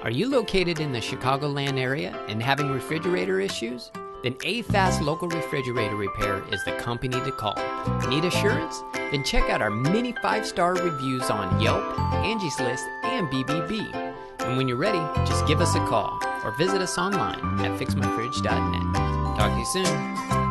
Are you located in the Chicagoland area and having refrigerator issues? Then A-Fast Local Refrigerator Repair is the company to call. Need assurance? Then check out our many 5-star reviews on Yelp, Angie's List, and BBB. And when you're ready, just give us a call or visit us online at fixmyfridge.net. Talk to you soon.